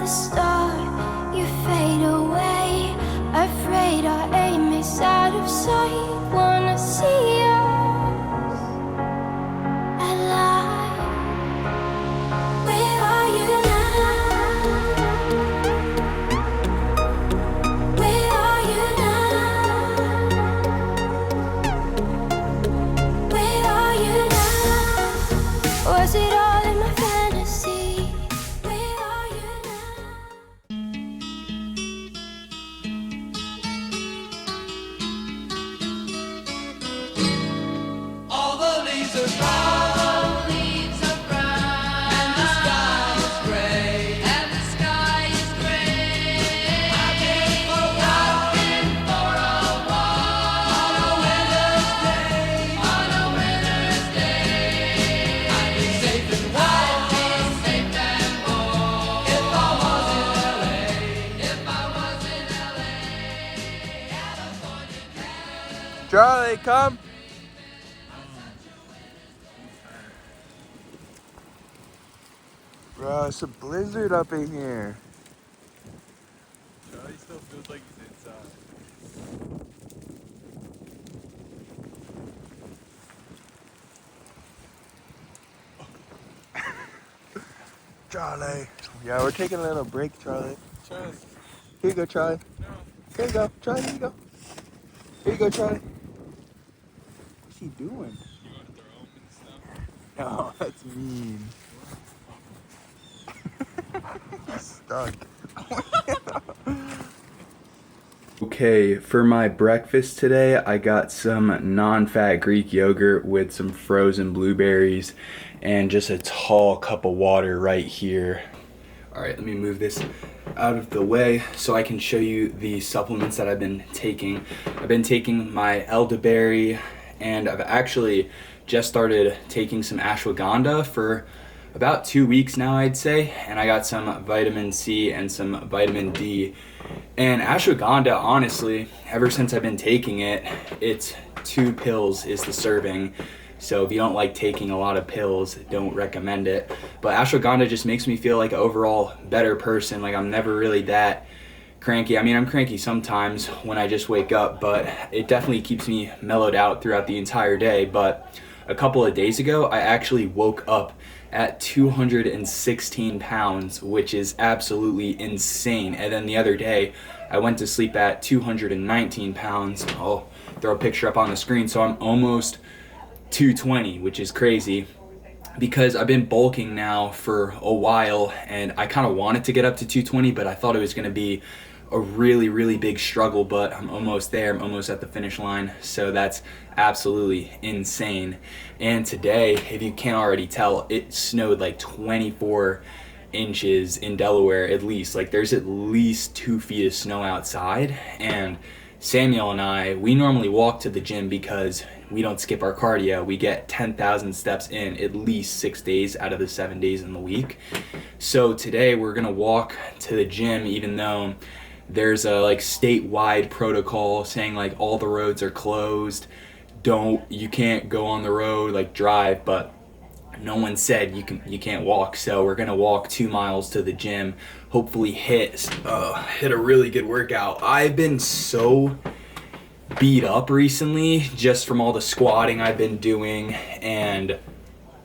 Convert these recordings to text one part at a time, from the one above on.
start, you fade away. Afraid our aim is out of sight. Wanna see us alive. Where are you now? Where are you now? Where are you now? Was it all in my fantasy? Where are you now? All the leaves are brown, and the sky is gray. I've been for a walk on a winter's day. I'd be safe and warm if I was in LA. California. Charlie, come. Bro, it's a blizzard up in here. Charlie still feels like he's inside. Charlie. Yeah, we're taking a little break, Charlie. Charlie, Here you go, Charlie. no. Here you go, Charlie. Here you go. Here you go, Charlie. What's he doing? You want to throw him and stuff? No, that's mean. He's stuck. Okay, for my breakfast today, I got some non-fat Greek yogurt with some frozen blueberries and just a tall cup of water right here. All right, let me move this out of the way so I can show you the supplements that I've been taking. I've been taking my elderberry, and I've actually just started taking some ashwagandha for about 2 weeks now, I'd say, and I got some vitamin C and some vitamin D. And ashwagandha, honestly, ever since I've been taking it, it's 2 pills is the serving. So if you don't like taking a lot of pills, don't recommend it. But ashwagandha just makes me feel like an overall better person. Like I'm never really that cranky. I mean, I'm cranky sometimes when I just wake up, but it definitely keeps me mellowed out throughout the entire day. But a couple of days ago, I actually woke up at 216 pounds, which is absolutely insane. And then the other day, I went to sleep at 219 pounds. I'll throw a picture up on the screen. So I'm almost 220, which is crazy because I've been bulking now for a while and I kind of wanted to get up to 220, but I thought it was going to be a really, really big struggle, but I'm almost there. I'm almost at the finish line. So that's absolutely insane. And today, if you can't already tell, it snowed like 24 inches in Delaware at least. Like there's at least 2 feet of snow outside. And Samuel and I, we normally walk to the gym because we don't skip our cardio. We get 10,000 steps in at least 6 days out of the 7 days in the week. So today we're gonna walk to the gym even though there's a like statewide protocol saying like all the roads are closed. You can't go on the road, like drive, but no one said you can't walk. So we're gonna walk 2 miles to the gym, hopefully hit a really good workout. I've been so beat up recently just from all the squatting I've been doing and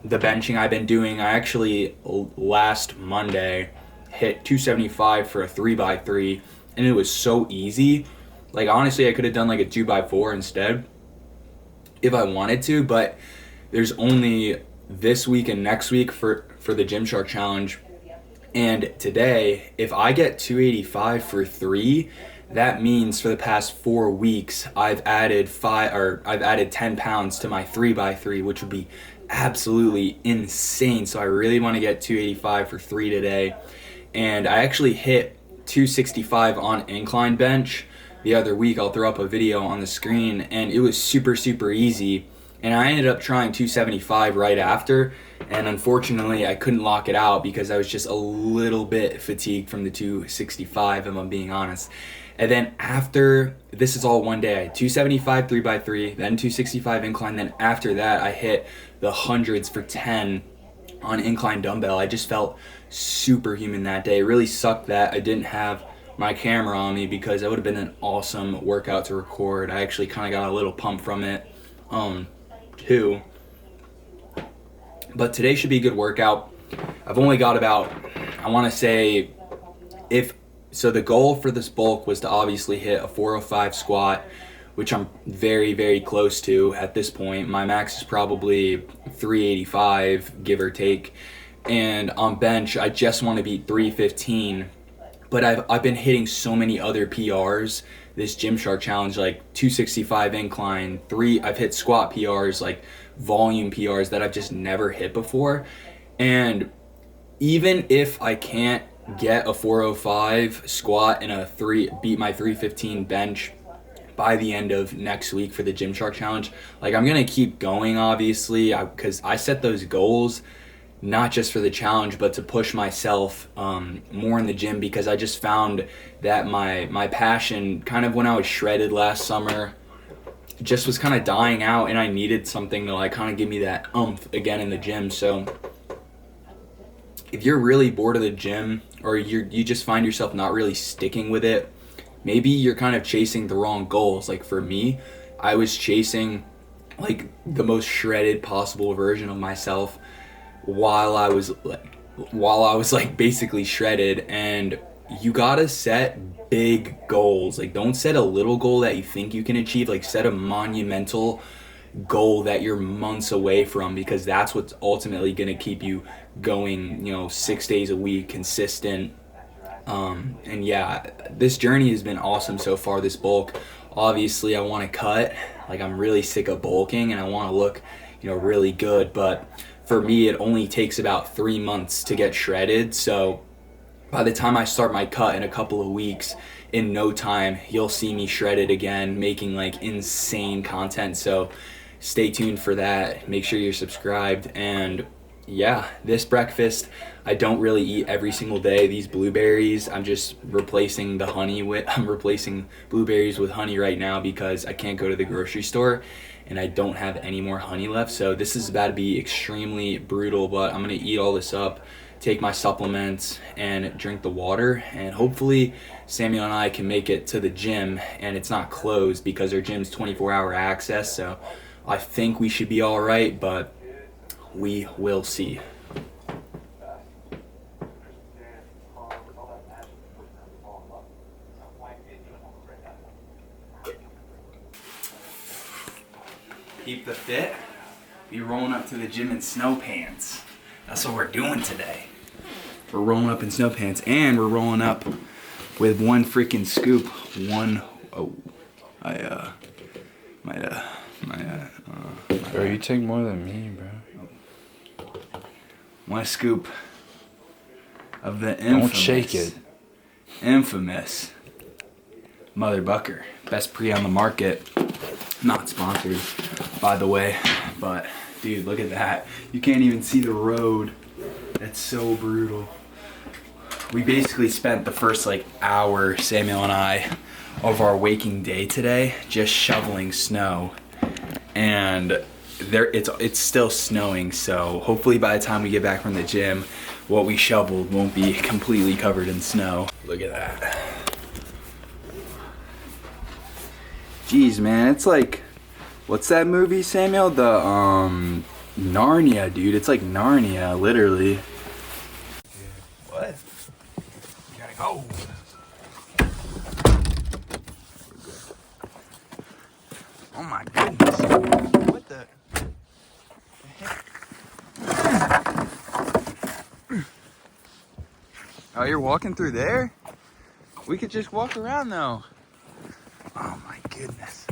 the benching I've been doing. I actually last Monday hit 275 for a 3x3 and it was so easy. Like honestly, I could have done like a 2x4 instead if I wanted to, but there's only this week and next week for the Gymshark challenge. And today, if I get 285 for 3, that means for the past 4 weeks I've added 10 pounds to my 3x3, which would be absolutely insane. So I really want to get 285 for 3 today. And I actually hit 265 on incline bench the other week. I'll throw up a video on the screen, and it was super, super easy. And I ended up trying 275 right after, and unfortunately I couldn't lock it out because I was just a little bit fatigued from the 265, if I'm being honest. And then after, this is all one day, I had 275 3x3, then 265 incline, then after that I hit the hundreds for 10 on incline dumbbell. I just felt superhuman that day. It really sucked that I didn't have my camera on me because that would have been an awesome workout to record. I actually kind of got a little pump from it too. But today should be a good workout. I've only got about, I want to say, the goal for this bulk was to obviously hit a 405 squat, which I'm very, very close to at this point. My max is probably 385, give or take. And on bench, I just want to beat 315. But I've been hitting so many other PRs this Gymshark challenge, like 265 incline, I've hit squat PRs, like volume PRs that I've just never hit before. And even if I can't get a 405 squat and beat my 315 bench by the end of next week for the Gymshark challenge, like I'm gonna keep going, obviously, because I set those goals not just for the challenge, but to push myself more in the gym, because I just found that my passion, kind of when I was shredded last summer, just was kind of dying out, and I needed something to like kind of give me that oomph again in the gym. So if you're really bored of the gym, or you just find yourself not really sticking with it, maybe you're kind of chasing the wrong goals. Like for me, I was chasing like the most shredded possible version of myself while I was like basically shredded. And you gotta set big goals. Like don't set a little goal that you think you can achieve. Like set a monumental goal that you're months away from, because that's what's ultimately gonna keep you going, 6 days a week, consistent. And yeah, this journey has been awesome so far, this bulk. Obviously I want to cut, like I'm really sick of bulking and I want to look, really good, but for me it only takes about 3 months to get shredded. So by the time I start my cut in a couple of weeks, in no time you'll see me shredded again, making like insane content. So stay tuned for that. Make sure you're subscribed. And yeah, this breakfast I don't really eat every single day. These blueberries, I'm just replacing I'm replacing blueberries with honey right now because I can't go to the grocery store and I don't have any more honey left. So this is about to be extremely brutal, but I'm gonna eat all this up, take my supplements, and drink the water. And hopefully Samuel and I can make it to the gym and it's not closed, because our gym's 24-hour access. So I think we should be all right, but we will see. Keep the fit. Be rolling up to the gym in snow pants. That's what we're doing today. We're rolling up in snow pants, and we're rolling up with one freaking scoop. Bro, you take more than me, bro. One scoop of the Don't shake it. infamous Mother Bucker. Best pre on the market. Not sponsored, by the way, but dude, look at that. You can't even see the road. That's so brutal. We basically spent the first hour, Samuel and I, of our waking day today just shoveling snow. And it's still snowing, so hopefully by the time we get back from the gym, what we shoveled won't be completely covered in snow. Look at that. Jeez, man, it's like, what's that movie, Samuel? The Narnia, dude. It's like Narnia, literally. What? You gotta go. Oh my goodness. What the heck? Oh, you're walking through there? We could just walk around though. Oh my goodness.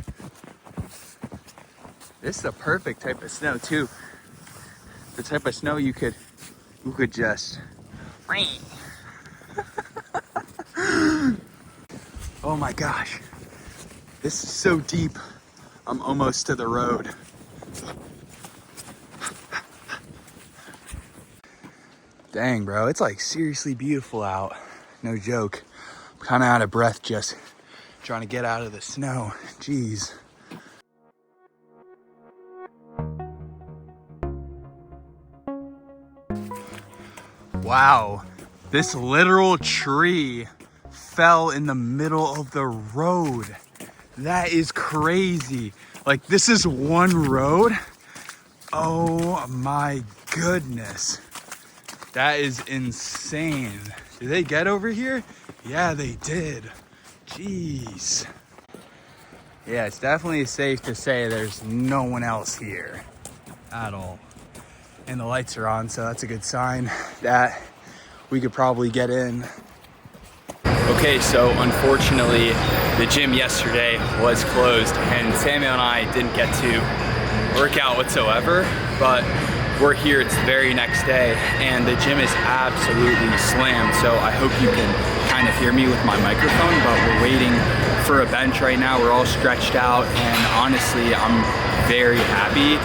This is the perfect type of snow too. The type of snow you could just oh my gosh. This is so deep. I'm almost to the road. Dang, bro, it's like seriously beautiful out. No joke. I'm kind of out of breath just trying to get out of the snow. Jeez. Wow, this literal tree fell in the middle of the road. That is crazy. Like, this is one road. Oh my goodness. That is insane. Did they get over here? Yeah, they did. Jeez. Yeah, it's definitely safe to say there's no one else here at all. And the lights are on, so that's a good sign that we could probably get in. Okay, so unfortunately, the gym yesterday was closed and Samuel and I didn't get to work out whatsoever, but we're here, it's the very next day, and the gym is absolutely slammed, so I hope you can kind of hear me with my microphone, but we're waiting for a bench right now. We're all stretched out, and honestly, I'm very happy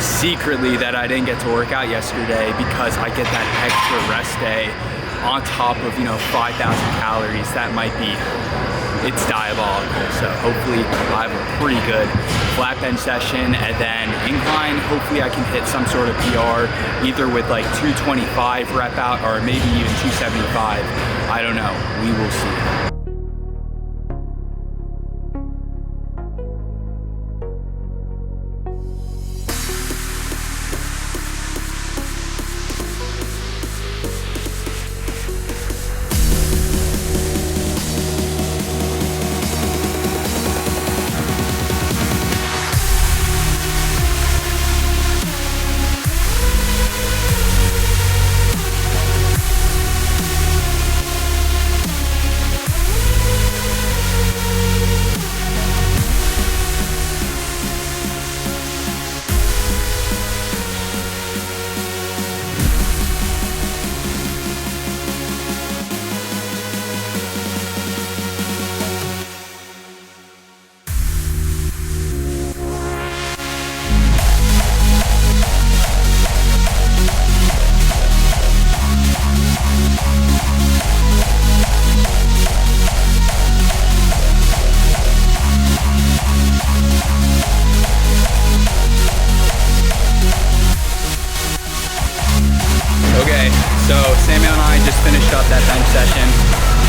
secretly that I didn't get to work out yesterday because I get that extra rest day on top of, 5,000 calories. That might be, it's diabolical. So hopefully I have a pretty good flat bench session, and then incline, hopefully I can hit some sort of PR, either with like 225 rep out or maybe even 275. I don't know, we will see. So Samuel and I just finished up that bench session,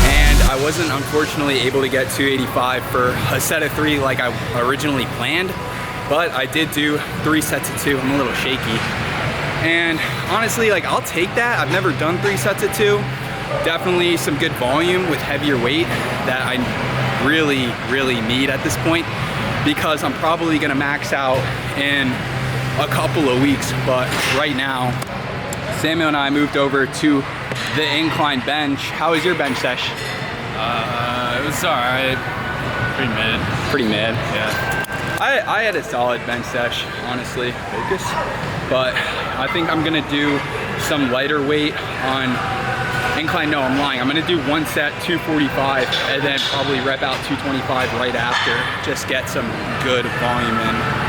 and I wasn't unfortunately able to get 285 for a set of 3 like I originally planned, but I did do 3 sets of 2. I'm a little shaky, and honestly, like, I'll take that. I've never done 3 sets of 2. Definitely some good volume with heavier weight that I really need at this point, because I'm probably gonna max out in a couple of weeks. But right now, Samuel and I moved over to the incline bench. How was your bench sesh? It was alright. Pretty mid. Pretty mid. Yeah. I had a solid bench sesh, honestly. Focus. But I think I'm gonna do some lighter weight on incline. No, I'm lying. I'm gonna do 1 set 245 and then probably rep out 225 right after. Just get some good volume in.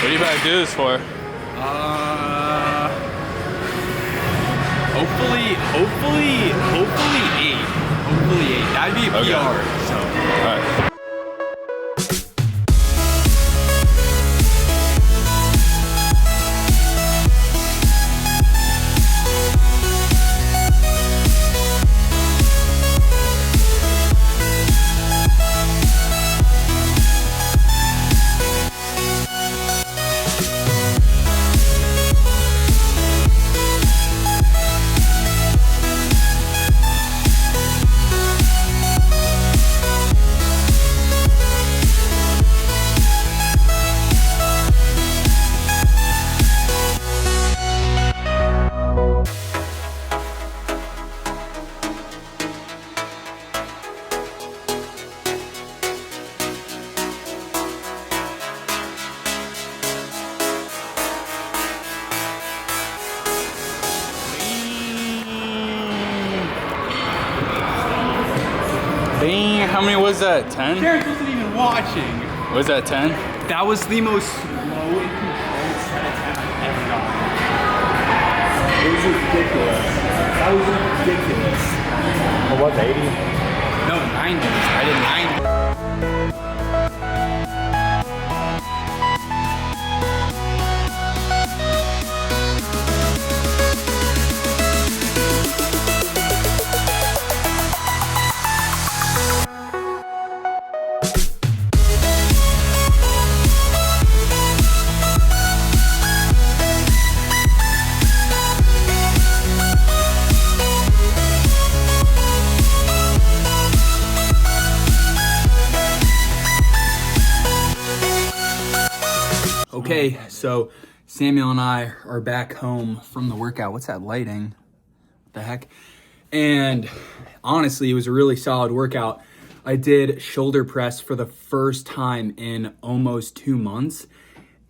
What are you about to do this for? Hopefully 8. Hopefully 8. That'd be a Okay. PR. So. Alright. many was that? 10? Terrence wasn't even watching. Was that 10? That was the most slow and controlled set of 10 I've ever gotten. It was ridiculous. That was ridiculous. What, 80? No, 90s. I did 90. Okay, so Samuel and I are back home from the workout. What's that lighting? What the heck? And honestly, it was a really solid workout. I did shoulder press for the first time in almost 2 months,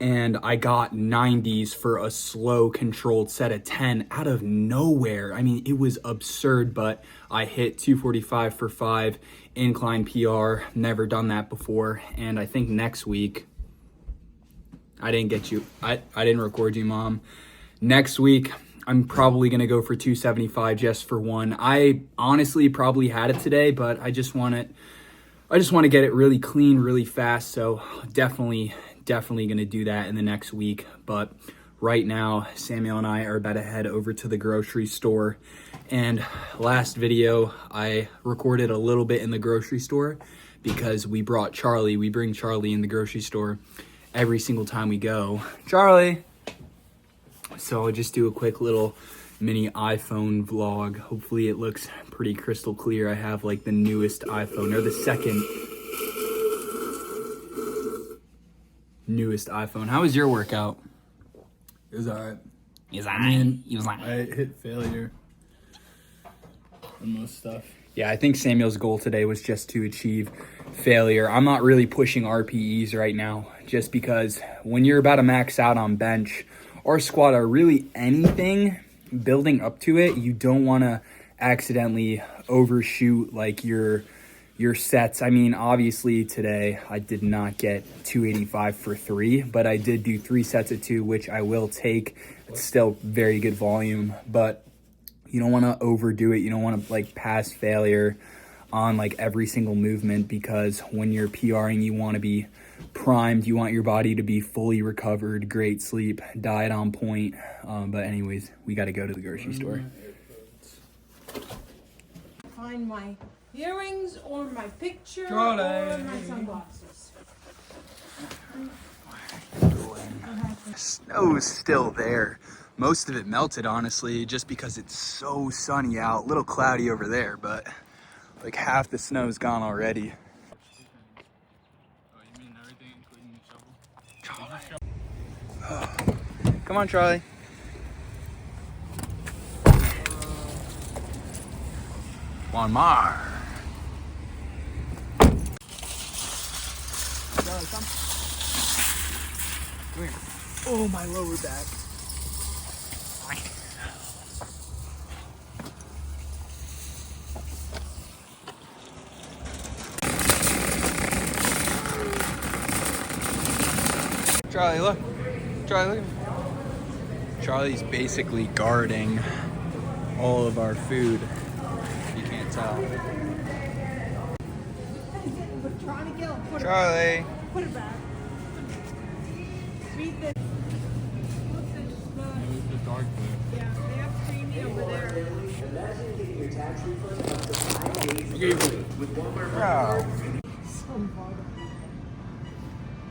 and I got 90s for a slow, controlled set of 10 out of nowhere. I mean, it was absurd, but I hit 245 for 5, incline PR. Never done that before, and I think next week... I didn't record you, Mom. Next week, I'm probably going to go for 275 just for one. I honestly probably had it today, but I just want to get it really clean, really fast. So definitely going to do that in the next week. But right now, Samuel and I are about to head over to the grocery store. And last video, I recorded a little bit in the grocery store because we brought Charlie. We bring Charlie in the grocery store every single time we go. Charlie! So I'll just do a quick little mini iPhone vlog. Hopefully it looks pretty crystal clear. I have like the newest iPhone, or the second newest iPhone. How was your workout? It was alright. I hit failure on most stuff. Yeah, I think Samuel's goal today was just to achieve failure. I'm not really pushing RPEs right now, just because when you're about to max out on bench or squat or really anything building up to it, you don't want to accidentally overshoot like your sets. I mean, obviously today I did not get 285 for 3, but I did do 3 sets of 2, which I will take. It's still very good volume, but you don't want to overdo it. You don't want to like pass failure on like every single movement, because when you're PRing, you want to be primed. You want your body to be fully recovered, great sleep, diet on point. But anyways, we got to go to the grocery store. Find my earrings or my picture Charlie. or my sunglasses. The snow's still there. Most of it melted, honestly, just because it's so sunny out. A little cloudy over there, but like half the snow's gone already. Oh, you mean everything, including the shovel? Oh. Come on, Charlie. One more. Charlie, come. Come here. Oh, my lower back. Charlie, look. Charlie, look. Charlie's basically guarding all of our food. You can't tell. Trying to get them. Put Charlie. Put it back. Read this. What's this? It was the dark blue. Yeah, they have creamy over there. Wow. Some bottle.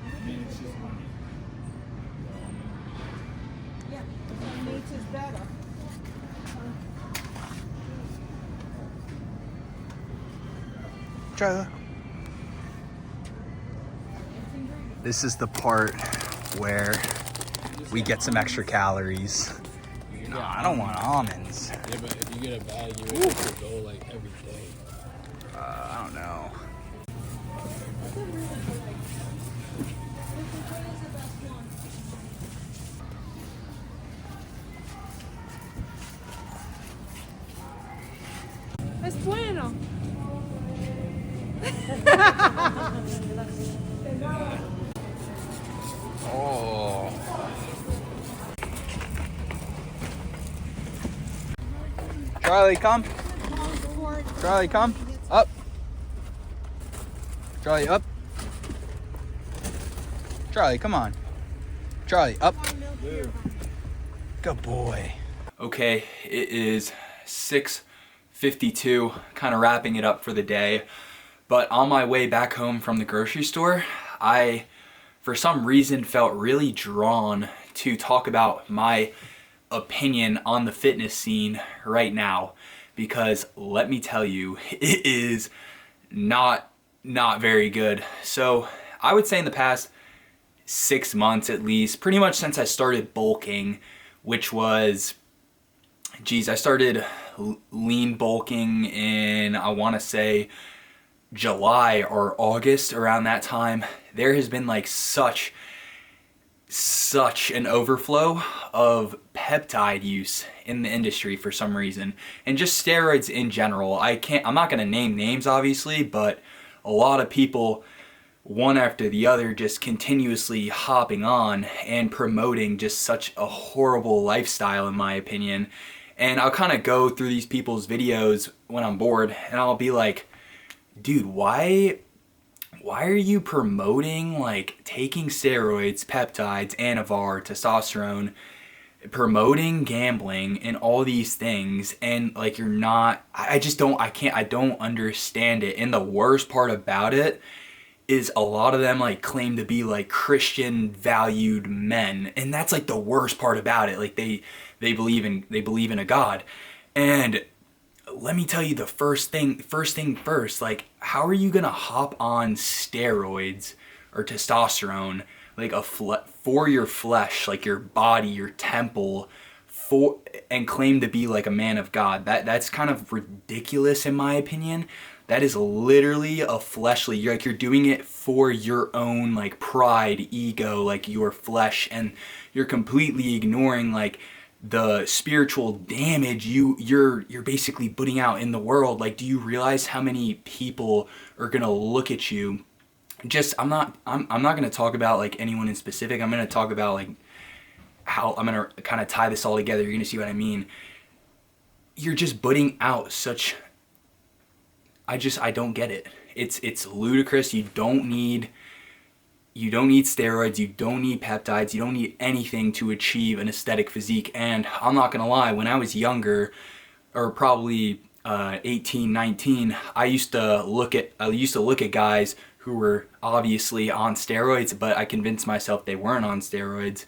I mean, it's just money. Yeah, some meat is better. Charlie. This is the part where we get some extra calories. No, I don't want almonds. Yeah, but if you get a bag, you would have to go like every day. I don't know. Es bueno. Charlie, come. Charlie, come. Up. Charlie, up. Charlie, come on. Charlie, up. Good boy. Okay, it is 6:52, kind of wrapping it up for the day. But on my way back home from the grocery store, I, for some reason, felt really drawn to talk about my opinion on the fitness scene right now. Because let me tell you, it is not very good. So I would say in the past 6 months at least, pretty much since I started bulking, which was, geez, I started lean bulking in, I want to say, July or August, around that time. There has been like such an overflow of peptide use in the industry for some reason, and just steroids in general. I'm not going to name names obviously, but a lot of people, one after the other, just continuously hopping on and promoting just such a horrible lifestyle, in my opinion. And I'll kind of go through these people's videos when I'm bored, and I'll be like, dude, why are you promoting like taking steroids, peptides, Anavar, testosterone, promoting gambling and all these things, and like you're not, I don't understand it. And the worst part about it is a lot of them like claim to be like Christian valued men, and that's like the worst part about it. Like they believe in a God. And let me tell you, the first thing first, like, how are you gonna hop on steroids or testosterone, like for your flesh, like your body, your temple, and claim to be like a man of God? That's kind of ridiculous in my opinion. That is literally a fleshly, you're doing it for your own like pride, ego, like your flesh, and you're completely ignoring like the spiritual damage you're basically putting out in the world. Like, do you realize how many people are gonna look at you? Just, I'm not gonna talk about like anyone in specific. I'm gonna talk about like how I'm gonna kind of tie this all together. You're gonna see what I mean. You're just putting out such, I don't get it. It's ludicrous. You don't need steroids, you don't need peptides, you don't need anything to achieve an aesthetic physique. And I'm not gonna lie, when I was younger, or probably 18, 19, I used to look at guys who were obviously on steroids, but I convinced myself they weren't on steroids.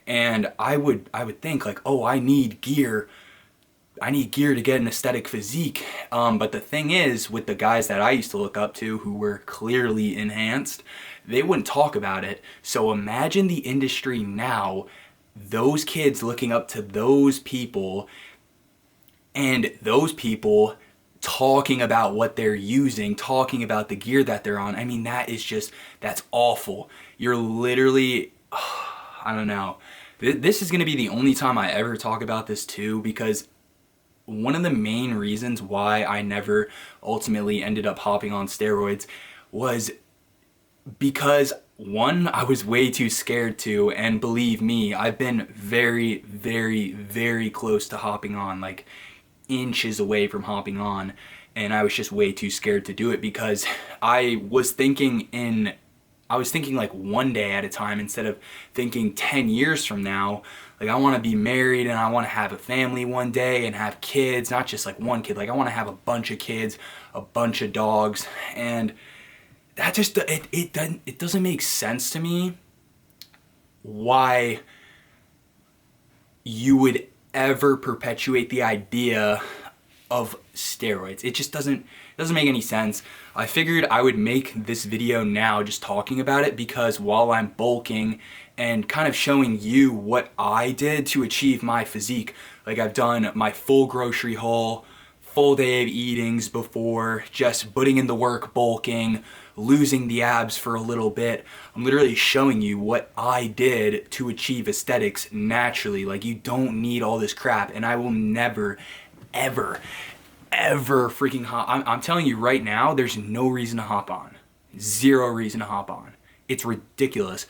And I would think like, oh, I need gear to get an aesthetic physique. But the thing is, with the guys that I used to look up to who were clearly enhanced, they wouldn't talk about it. So imagine the industry now, those kids looking up to those people, and those people talking about what they're using, talking about the gear that they're on. I mean, that's awful. You're literally, I don't know. This is gonna be the only time I ever talk about this too, because one of the main reasons why I never ultimately ended up hopping on steroids was because, one, I was way too scared to, and believe me, I've been very, very, very close to hopping on, like inches away from hopping on, and I was just way too scared to do it because I was thinking like one day at a time instead of thinking 10 years from now. Like, I want to be married and I want to have a family one day and have kids, not just like one kid. Like, I want to have a bunch of kids, a bunch of dogs, and that just, it doesn't make sense to me why you would ever perpetuate the idea of steroids. It just doesn't make any sense. I figured I would make this video now just talking about it, because while I'm bulking and kind of showing you what I did to achieve my physique, like I've done my full grocery haul, full day of eatings before, just putting in the work, bulking, losing the abs for a little bit. I'm literally showing you what I did to achieve aesthetics naturally. Like, you don't need all this crap, and I will never, ever freaking hop. I'm telling you right now, there's no reason to hop on. Zero reason to hop on. It's ridiculous.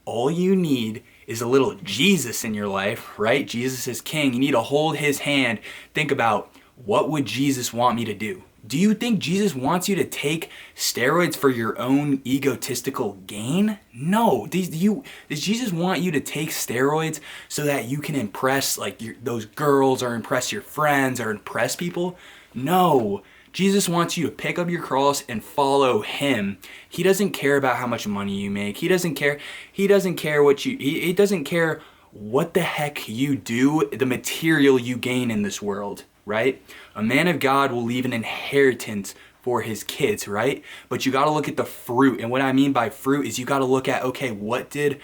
All you need is a little Jesus in your life, right? Jesus is king. You need to hold his hand. Think about what would Jesus want me to do? Do you think Jesus wants you to take steroids for your own egotistical gain? No. Does Jesus want you to take steroids so that you can impress like those girls or impress your friends or impress people? No. Jesus wants you to pick up your cross and follow him. He doesn't care about how much money you make. He doesn't care he doesn't care what the heck you do, the material you gain in this world, right? A man of God will leave an inheritance for his kids, right? But you got to look at the fruit. And what I mean by fruit is you got to look at, okay, what did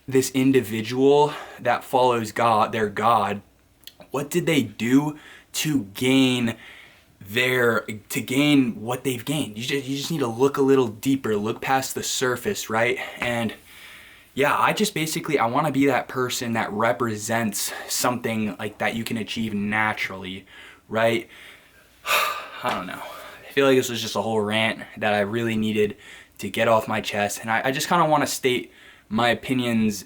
this individual that follows God, their God, what did they do to gain what they've gained? You just need to look a little deeper, look past the surface, right? And yeah, I want to be that person that represents something like that you can achieve naturally, right? I don't know. I feel like this was just a whole rant that I really needed to get off my chest. And I just kind of want to state my opinions.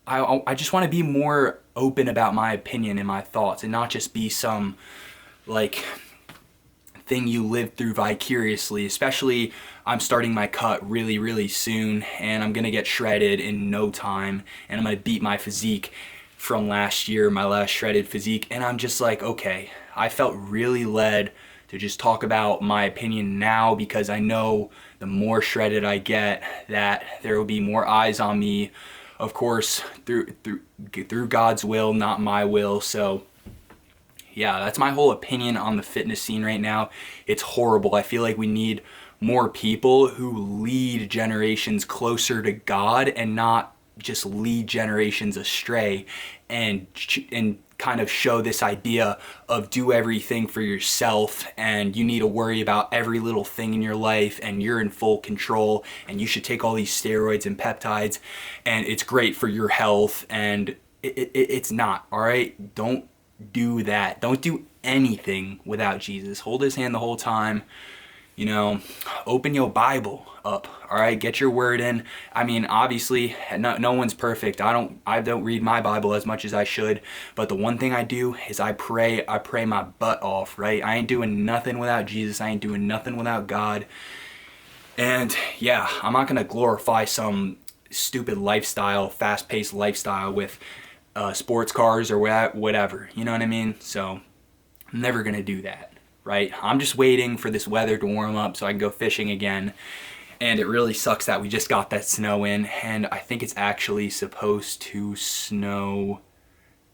I just want to be more open about my opinion and my thoughts and not just be some like thing you live through vicariously. Especially I'm starting my cut really, really soon, and I'm gonna get shredded in no time, and I'm gonna beat my physique from last year, my last shredded physique. And I'm just like, okay, I felt really led to just talk about my opinion now, because I know the more shredded I get, that there will be more eyes on me, of course, through God's will, not my will. So yeah, that's my whole opinion on the fitness scene right now. It's horrible. I feel like we need more people who lead generations closer to God and not just lead generations astray, and kind of show this idea of do everything for yourself, and you need to worry about every little thing in your life, and you're in full control, and you should take all these steroids and peptides, and it's great for your health. And it's not, all right? Don't do that. Don't do anything without Jesus. Hold his hand the whole time. You know, open your Bible up, all right? Get your word in. I mean, obviously, no one's perfect. I don't read my Bible as much as I should, but the one thing I do is I pray my butt off, right? I ain't doing nothing without Jesus. I ain't doing nothing without God. And yeah, I'm not gonna glorify some stupid lifestyle, fast-paced lifestyle with sports cars or whatever, you know what I mean? So I'm never gonna do that, right? I'm just waiting for this weather to warm up so I can go fishing again. And it really sucks that we just got that snow in, and I think it's actually supposed to snow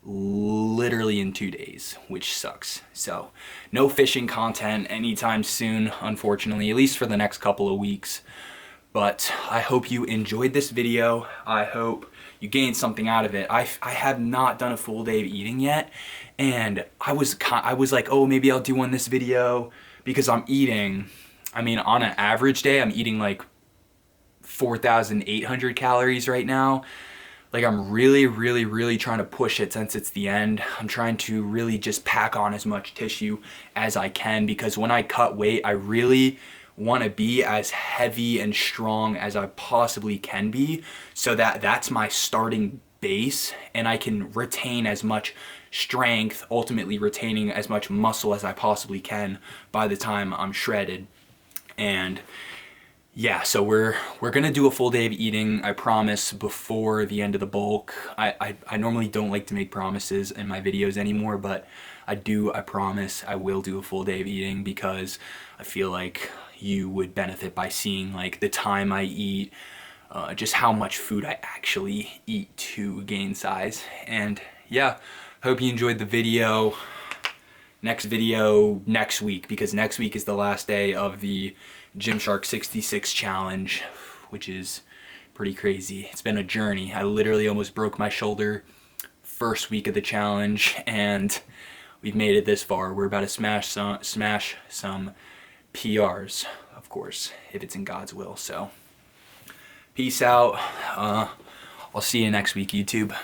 literally in 2 days, which sucks. So no fishing content anytime soon, unfortunately, at least for the next couple of weeks. But I hope you enjoyed this video. I hope you gained something out of it. I have not done a full day of eating yet, and I was like, oh, maybe I'll do one this video, because I'm eating, I mean, on an average day, I'm eating like 4,800 calories right now. Like, I'm really, really, really trying to push it since it's the end. I'm trying to really just pack on as much tissue as I can, because when I cut weight, I really want to be as heavy and strong as I possibly can be, so that that's my starting base, and I can retain as much strength, ultimately retaining as much muscle as I possibly can by the time I'm shredded. And yeah, so we're gonna do a full day of eating, I promise, before the end of the bulk. I normally don't like to make promises in my videos anymore, but I promise I will do a full day of eating, because I feel like you would benefit by seeing like the time I eat, just how much food I actually eat to gain size. And yeah, hope you enjoyed the video. Next video next week, because next week is the last day of the Gymshark 66 challenge, which is pretty crazy. It's been a journey. I literally almost broke my shoulder first week of the challenge, and we've made it this far. We're about to smash some PRs, of course, if it's in God's will. So peace out. I'll see you next week, YouTube.